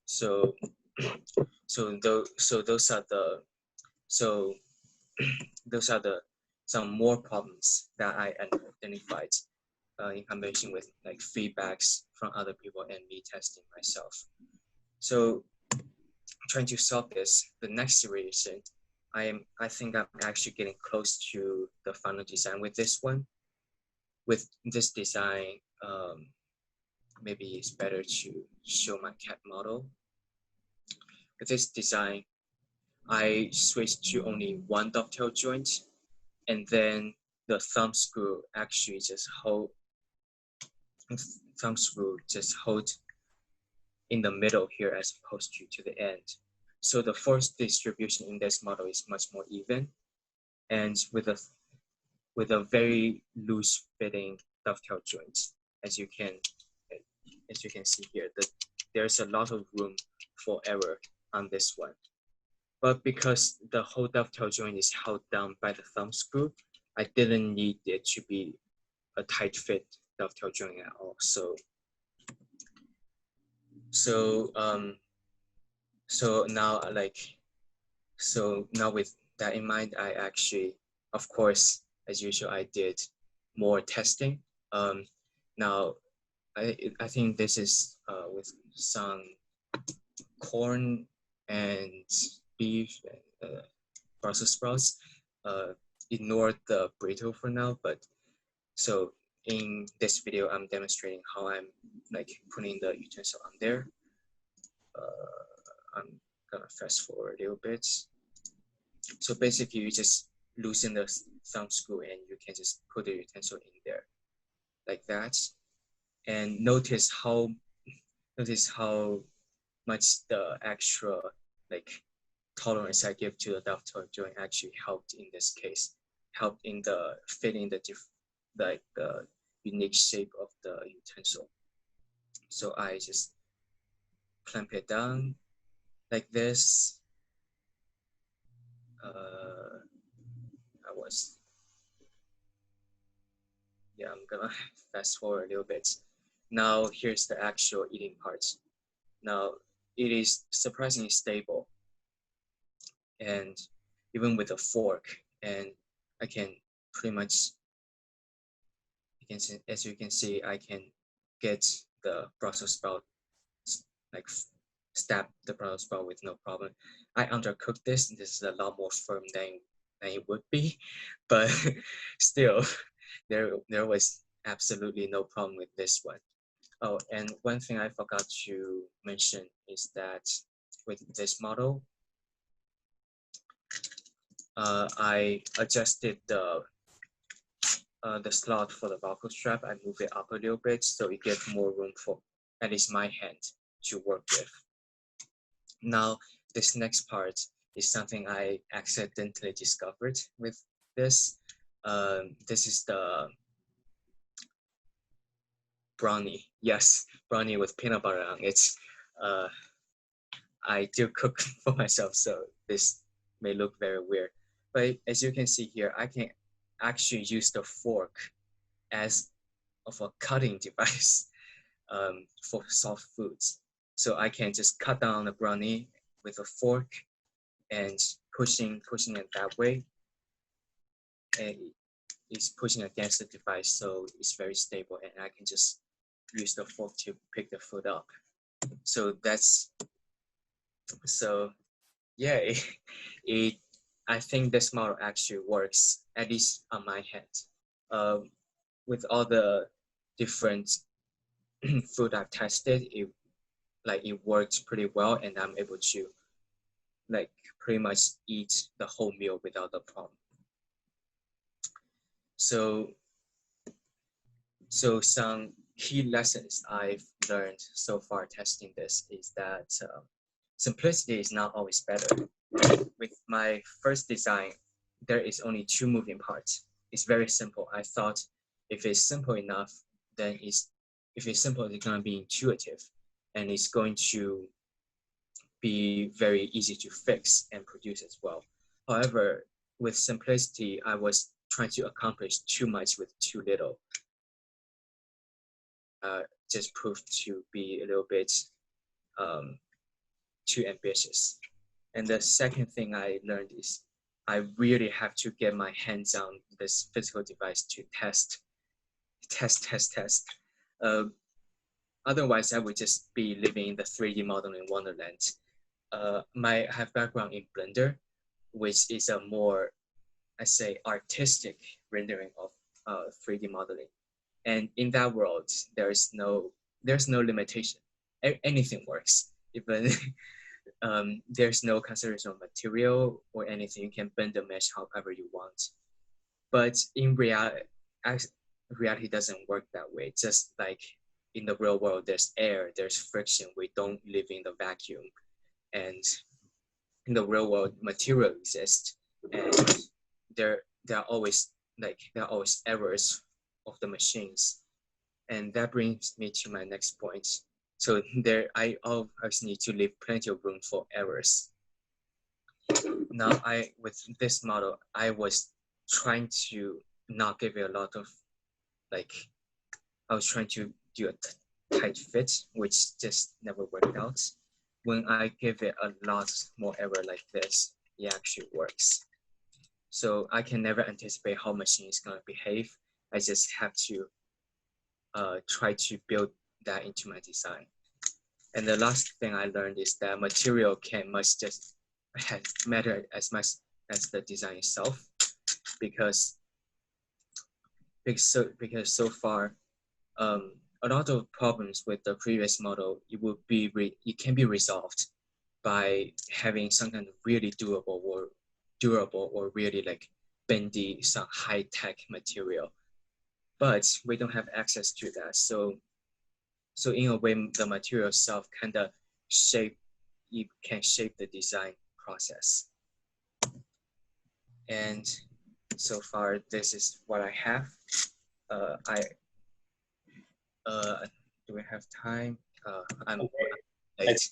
So those are the those are the some more problems that I identified in combination with like feedbacks from other people and me testing myself. So trying to solve this, the next iteration, I think I'm actually getting close to the final design with this one. With this design, maybe it's better to show my CAD model. With this design, I switched to only one dovetail joint, and then the thumb screw actually just hold in the middle here as opposed to the end. So the force distribution in this model is much more even, and with a very loose fitting dovetail joint, as you can see here, there's a lot of room for error on this one. But because the whole dovetail joint is held down by the thumb screw, I didn't need it to be a tight fit dovetail joint at all. So now with that in mind, I actually, of course, as usual, I did more testing. Now I think this is with some corn and beef and Brussels sprouts. Ignore the burrito for now, but so in this video, I'm demonstrating how I'm like putting the utensil on there. I'm gonna fast forward a little bit. So basically, you just loosen the thumb screw and you can just put the utensil in there like that. And notice how much the extra like tolerance I give to the dovetail joint actually helped in this case, helped in the fitting the unique shape of the utensil. So I just clamp it down like this. I'm gonna fast forward a little bit. Now here's the actual eating part. Now it is surprisingly stable, and even with a fork, and I can pretty much, as you can see, I can get the Brussels sprout, like stab the Brussels sprout with no problem. I undercooked this. This is a lot more firm than it would be, but still, there was absolutely no problem with this one. Oh, and one thing I forgot to mention is that with this model, I adjusted the slot for the buckle strap. I moved it up a little bit so it gets more room for at least my hand to work with. Now, this next part is something I accidentally discovered with this. This is the brownie. Yes, brownie with peanut butter on it. I do cook for myself, so this may look very weird. But as you can see here, I can actually use the fork as of a cutting device for soft foods. So I can just cut down the brownie with a fork and pushing it that way. And it's pushing against the device, so it's very stable, and I can just use the fork to pick the food up. Yeah, I think this model actually works, at least on my hand. With all the different food I've tested, it worked pretty well, and I'm able to like pretty much eat the whole meal without a problem. So some key lessons I've learned so far testing this is that simplicity is not always better. With my first design, there is only 2 moving parts. It's very simple. I thought if it's simple enough, then it's going to be intuitive, and it's going to be very easy to fix and produce as well. However, with simplicity, I was trying to accomplish too much with too little. just proved to be a little bit too ambitious. And the second thing I learned is I really have to get my hands on this physical device to test. Otherwise, I would just be living in the 3D modeling wonderland. I have background in Blender, which is a more, I say, artistic rendering of 3D modeling. And in that world, there's no limitation. Anything works. Even there's no consideration of material or anything. You can bend the mesh however you want. But in reality doesn't work that way. Just like in the real world, there's air, there's friction. We don't live in the vacuum. And in the real world, material exists, and there are always errors of the machines. And that brings me to my next point. So I always need to leave plenty of room for errors. Now, with this model, I was trying to not give it a lot of, I was trying to do a tight fit, which just never worked out. When I give it a lot more error like this, it actually works. So I can never anticipate how machine is going to behave. I just have to try to build that into my design. And the last thing I learned is that material must just matter as much as the design itself, because so far, a lot of problems with the previous model, it can be resolved by having some kind of really durable or really like bendy, some high-tech material. But we don't have access to that. So in a way, the material itself kind of can shape the design process. And so far, this is what I have. Do we have time? I'm late.